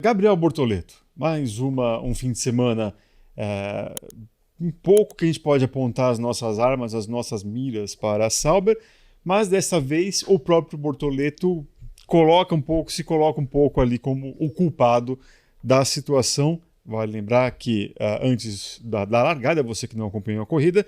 Gabriel Bortoleto, mais um fim de semana, um pouco que a gente pode apontar as nossas armas, as nossas miras para a Sauber, mas dessa vez o próprio Bortoleto se coloca um pouco ali como o culpado da situação. Vale lembrar que antes da largada, você que não acompanhou a corrida,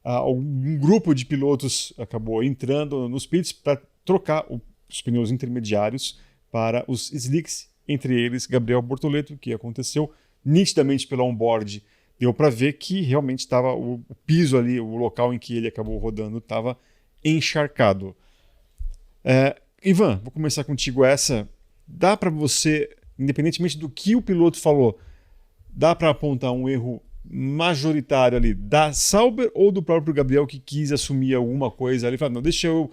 um grupo de pilotos acabou entrando nos pits para trocar os pneus intermediários para os slicks, entre eles Gabriel Bortoleto, que aconteceu nitidamente pela onboard. Deu para ver que realmente estava o piso ali, o local em que ele acabou rodando, estava encharcado. Ivan, vou começar contigo essa. Dá para você, independentemente do que o piloto falou, dá para apontar um erro majoritário ali da Sauber ou do próprio Gabriel que quis assumir alguma coisa ali? Falar, não, deixa eu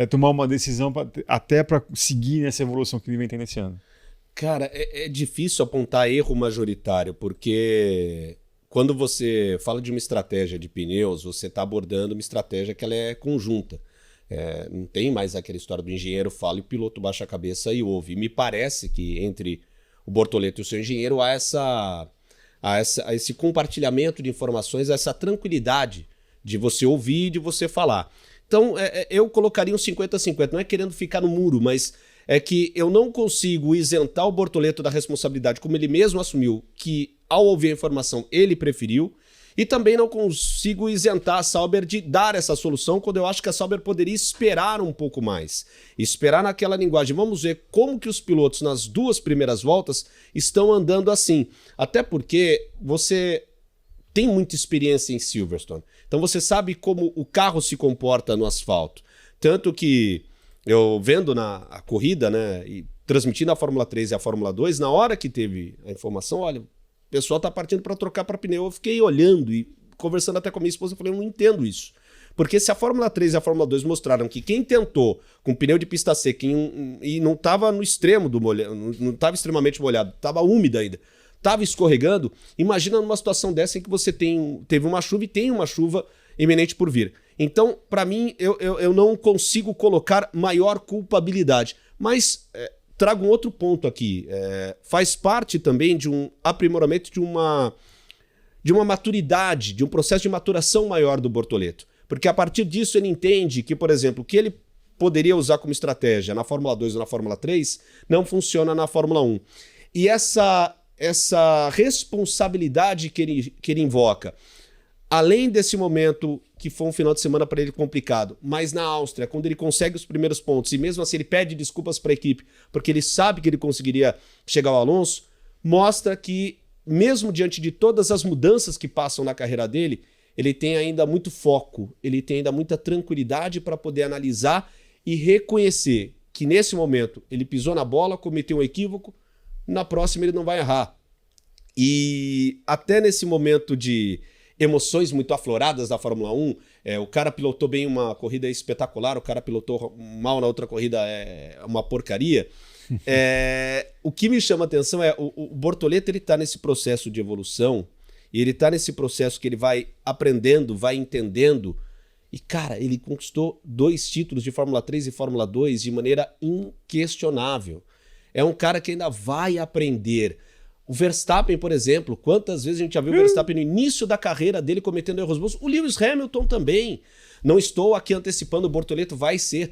tomar uma decisão até para seguir nessa evolução que ele vem tendo esse ano. Cara, é difícil apontar erro majoritário, porque quando você fala de uma estratégia de pneus, você está abordando uma estratégia que ela é conjunta. Não tem mais aquela história do engenheiro fala e o piloto baixa a cabeça e ouve. E me parece que entre o Bortoleto e o seu engenheiro há esse compartilhamento de informações, essa tranquilidade de você ouvir e de você falar. Então, eu colocaria um 50-50, não é querendo ficar no muro, mas é que eu não consigo isentar o Bortoleto da responsabilidade, como ele mesmo assumiu, que ao ouvir a informação ele preferiu, e também não consigo isentar a Sauber de dar essa solução, quando eu acho que a Sauber poderia esperar um pouco mais. Esperar naquela linguagem. Vamos ver como que os pilotos nas 2 primeiras voltas estão andando assim. Até porque você tem muita experiência em Silverstone. Então você sabe como o carro se comporta no asfalto. Tanto que eu vendo a corrida, né, e transmitindo a Fórmula 3 e a Fórmula 2, na hora que teve a informação, olha, o pessoal tá partindo para trocar para pneu. Eu fiquei olhando e conversando até com a minha esposa, eu falei, eu não entendo isso. Porque se a Fórmula 3 e a Fórmula 2 mostraram que quem tentou com pneu de pista seca e não estava no extremo do molhado, não estava extremamente molhado, estava úmido ainda, estava escorregando, imagina numa situação dessa em que você teve uma chuva e tem uma chuva iminente por vir. Então, para mim, eu não consigo colocar maior culpabilidade. Mas trago um outro ponto aqui. Faz parte também de um aprimoramento, de uma maturidade, de um processo de maturação maior do Bortoleto. Porque a partir disso ele entende que, por exemplo, o que ele poderia usar como estratégia na Fórmula 2 ou na Fórmula 3 não funciona na Fórmula 1. E essa responsabilidade que ele invoca, além desse momento que foi um final de semana para ele complicado, mas na Áustria, quando ele consegue os primeiros pontos e mesmo assim ele pede desculpas para a equipe porque ele sabe que ele conseguiria chegar ao Alonso, mostra que mesmo diante de todas as mudanças que passam na carreira dele, ele tem ainda muito foco, ele tem ainda muita tranquilidade para poder analisar e reconhecer que nesse momento ele pisou na bola, cometeu um equívoco, na próxima ele não vai errar. E até nesse momento de emoções muito afloradas da Fórmula 1, o cara pilotou bem uma corrida espetacular, o cara pilotou mal na outra corrida, uma porcaria. O que me chama a atenção é o Bortoleto, ele está nesse processo de evolução, e ele está nesse processo que ele vai aprendendo, vai entendendo, e cara, ele conquistou 2 títulos de Fórmula 3 e Fórmula 2 de maneira inquestionável. É um cara que ainda vai aprender. O Verstappen, por exemplo, quantas vezes a gente já viu o Verstappen no início da carreira dele cometendo erros bons? O Lewis Hamilton também. Não estou aqui antecipando, o Bortoleto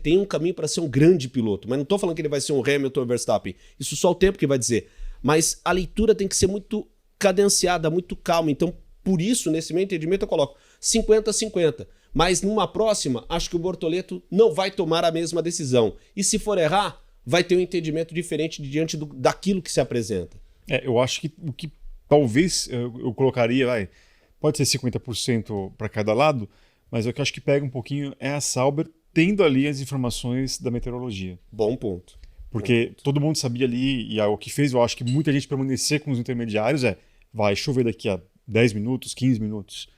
tem um caminho para ser um grande piloto, mas não estou falando que ele vai ser um Hamilton ou Verstappen. Isso só o tempo que vai dizer. Mas a leitura tem que ser muito cadenciada, muito calma. Então, por isso, nesse meu entendimento, eu coloco 50-50. Mas numa próxima, acho que o Bortoleto não vai tomar a mesma decisão. E se for errar, vai ter um entendimento diferente diante daquilo que se apresenta. Eu acho que o que talvez eu colocaria, pode ser 50% para cada lado, mas o que eu acho que pega um pouquinho é a Sauber tendo ali as informações da meteorologia. Bom ponto. Porque todo mundo sabia ali, e o que fez, eu acho que muita gente permanecer com os intermediários vai chover daqui a 10 minutos, 15 minutos.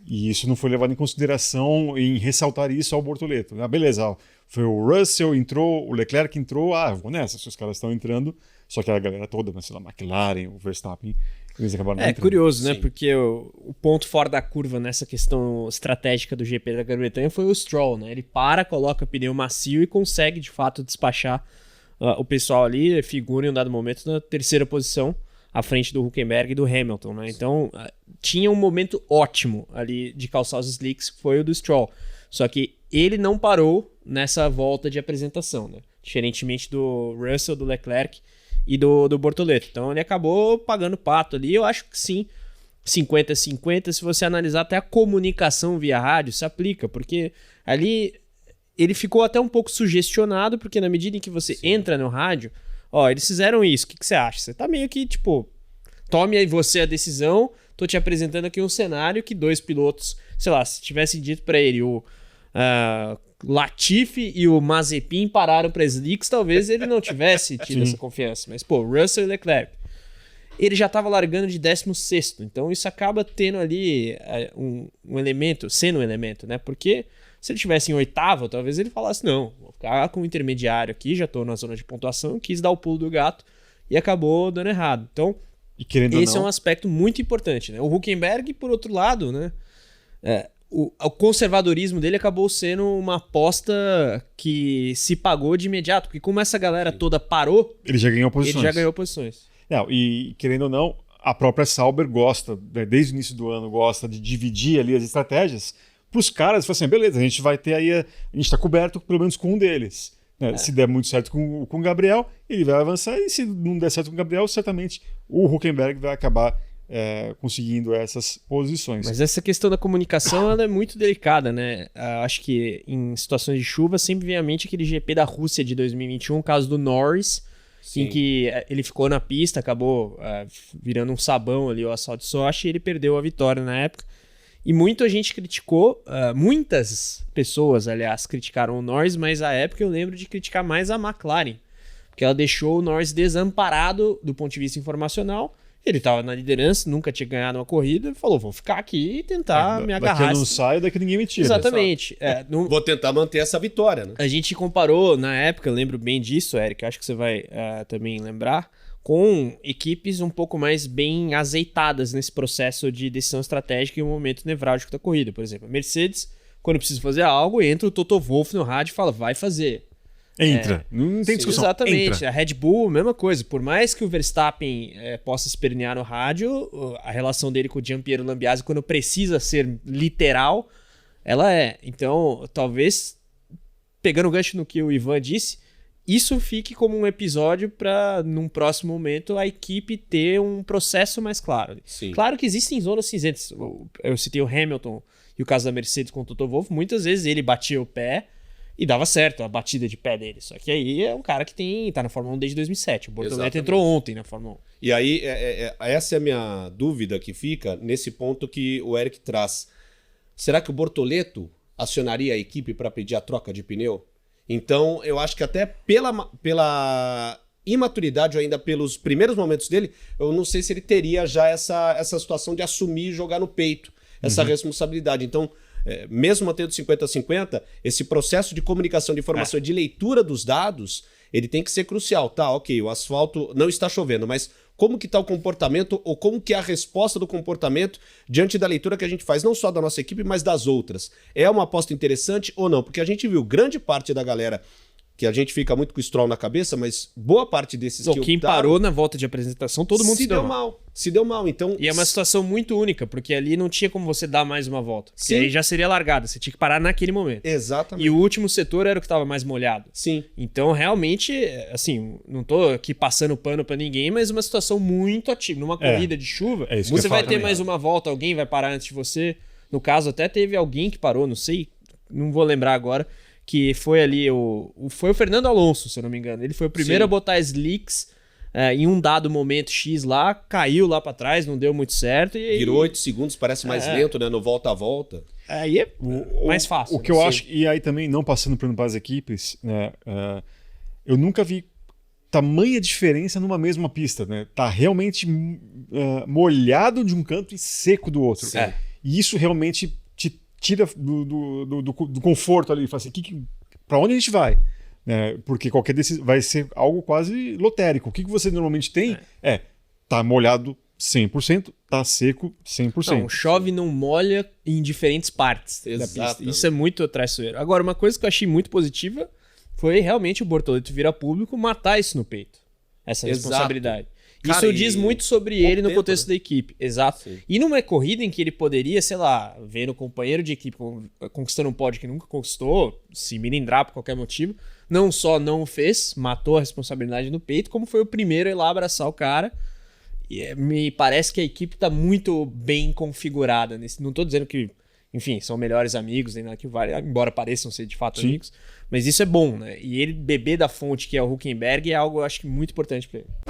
E isso não foi levado em consideração em ressaltar isso ao Bortoleto. Beleza, foi o Russell entrou, o Leclerc entrou, vou nessa, se os caras estão entrando, só que a galera toda, sei lá, McLaren, o Verstappen, eles acabaram entrando. Curioso, né? Sim. Porque o ponto fora da curva nessa questão estratégica do GP da Grã-Bretanha foi o Stroll, né? Ele coloca pneu macio e consegue, de fato, despachar o pessoal ali figura em um dado momento na terceira posição, à frente do Hülkenberg e do Hamilton, né? Então, tinha um momento ótimo ali de calçar os slicks, que foi o do Stroll. Só que ele não parou nessa volta de apresentação, né? Diferentemente do Russell, do Leclerc e do Bortoleto. Então, ele acabou pagando pato ali. Eu acho que sim, 50-50. Se você analisar até a comunicação via rádio, se aplica, porque ali ele ficou até um pouco sugestionado, porque na medida em que você entra no rádio, eles fizeram isso, o que você acha? Você tá meio que, tipo, tome aí você a decisão, tô te apresentando aqui um cenário que 2 pilotos, sei lá, se tivesse dito pra ele, o Latifi e o Mazepin pararam pra slicks, talvez ele não tivesse tido essa confiança. Mas, pô, Russell e Leclerc, ele já tava largando de 16º, então isso acaba tendo ali um elemento, sendo um elemento, né? Porque se ele tivesse em 8º, talvez ele falasse, não, vou ficar com o intermediário aqui, já tô na zona de pontuação, quis dar o pulo do gato e acabou dando errado. Então, esse é um aspecto muito importante, né? O Hülkenberg, por outro lado, né? O conservadorismo dele acabou sendo uma aposta que se pagou de imediato, porque como essa galera toda parou, ele já ganhou posições. Não, e querendo ou não, a própria Sauber gosta, desde o início do ano, gosta de dividir ali as estratégias para os caras. Falam assim, beleza, a gente vai ter aí, a gente está coberto pelo menos com um deles. Né? Se der muito certo com o Gabriel, ele vai avançar, e se não der certo com o Gabriel, certamente o Hülkenberg vai acabar conseguindo essas posições. Mas essa questão da comunicação ela é muito delicada, né? Acho que em situações de chuva sempre vem à mente aquele GP da Rússia de 2021, o caso do Norris, em que ele ficou na pista, acabou virando um sabão ali o asfalto de Sochi, e ele perdeu a vitória na época. E muita gente criticou, muitas pessoas, aliás, criticaram o Norris, mas à época eu lembro de criticar mais a McLaren, porque ela deixou o Norris desamparado do ponto de vista informacional. Ele estava na liderança, nunca tinha ganhado uma corrida, e falou, vou ficar aqui e tentar me agarrar. Daqui eu não saio, daqui ninguém me tira. Exatamente. Vou tentar manter essa vitória, né? A gente comparou, na época, eu lembro bem disso, Eric, acho que você vai também lembrar, com equipes um pouco mais bem azeitadas nesse processo de decisão estratégica em um momento nevrálgico da corrida. Por exemplo, a Mercedes, quando precisa fazer algo, entra o Toto Wolff no rádio e fala, vai fazer. Entra, não tem discussão. Exatamente, entra. A Red Bull, mesma coisa. Por mais que o Verstappen possa espernear no rádio, a relação dele com o Gianpiero Lambiase, quando precisa ser literal, ela é. Então, talvez, pegando o gancho no que o Ivan disse, isso fique como um episódio para, num próximo momento, a equipe ter um processo mais claro. Sim. Claro que existem zonas cinzentas. Eu citei o Hamilton e o caso da Mercedes com o Toto Wolff. Muitas vezes ele batia o pé e dava certo a batida de pé dele. Só que aí é um cara que tá na Fórmula 1 desde 2007. O Bortoleto entrou ontem na Fórmula 1. E aí, essa é a minha dúvida que fica nesse ponto que o Eric traz. Será que o Bortoleto acionaria a equipe para pedir a troca de pneu? Então, eu acho que até pela imaturidade, ou ainda pelos primeiros momentos dele, eu não sei se ele teria já essa situação de assumir e jogar no peito essa responsabilidade. Então, mesmo tendo 50-50, esse processo de comunicação de informação e de leitura dos dados, ele tem que ser crucial. Tá, ok, o asfalto não está chovendo, mas como que está o comportamento, ou como que é a resposta do comportamento diante da leitura que a gente faz, não só da nossa equipe, mas das outras. É uma aposta interessante ou não? Porque a gente viu grande parte da galera, que a gente fica muito com o Stroll na cabeça, mas boa parte desses que quem parou na volta de apresentação, todo mundo se deu mal. Se deu mal, então... E é uma situação muito única, porque ali não tinha como você dar mais uma volta. Porque aí já seria largada, você tinha que parar naquele momento. Exatamente. E o último setor era o que estava mais molhado. Sim. Então, realmente, assim, não tô aqui passando pano pra ninguém, mas uma situação muito ativa. Numa corrida de chuva, você vai ter mais uma volta, alguém vai parar antes de você. No caso, até teve alguém que parou, não sei, não vou lembrar agora, que foi ali foi o Fernando Alonso, se eu não me engano. Ele foi o primeiro a botar slicks em um dado momento X lá, caiu lá pra trás, não deu muito certo. Virou 8 segundos, parece mais lento, né? No volta a volta. Aí é mais fácil. O que eu acho, e aí também não passando para as equipes, né? Eu nunca vi tamanha diferença numa mesma pista, né? Tá realmente molhado de um canto e seco do outro. E isso realmente tira do conforto ali, fala assim, para onde a gente vai? Porque qualquer decisão vai ser algo quase lotérico. O que você normalmente tem tá molhado 100%, tá seco 100%. Não, chove não molha em diferentes partes da pista. Isso é muito traiçoeiro. Agora, uma coisa que eu achei muito positiva foi realmente o Bortoleto vir a público matar isso no peito. Essa Exato. responsabilidade. Cara, Isso diz muito sobre ele no tempo, contexto né? da equipe. Exato. Sim. E numa corrida em que ele poderia, sei lá, vendo o companheiro de equipe conquistando um pódio que nunca conquistou, se milindrar por qualquer motivo, não só não o fez, matou a responsabilidade no peito, como foi o primeiro a ir lá abraçar o cara. E me parece que a equipe tá muito bem configurada. Não tô dizendo que, enfim, são melhores amigos, nem nada que vale, embora pareçam ser de fato Sim. amigos. Mas isso é bom, né? E ele beber da fonte que é o Hülkenberg é algo, eu acho que muito importante para ele.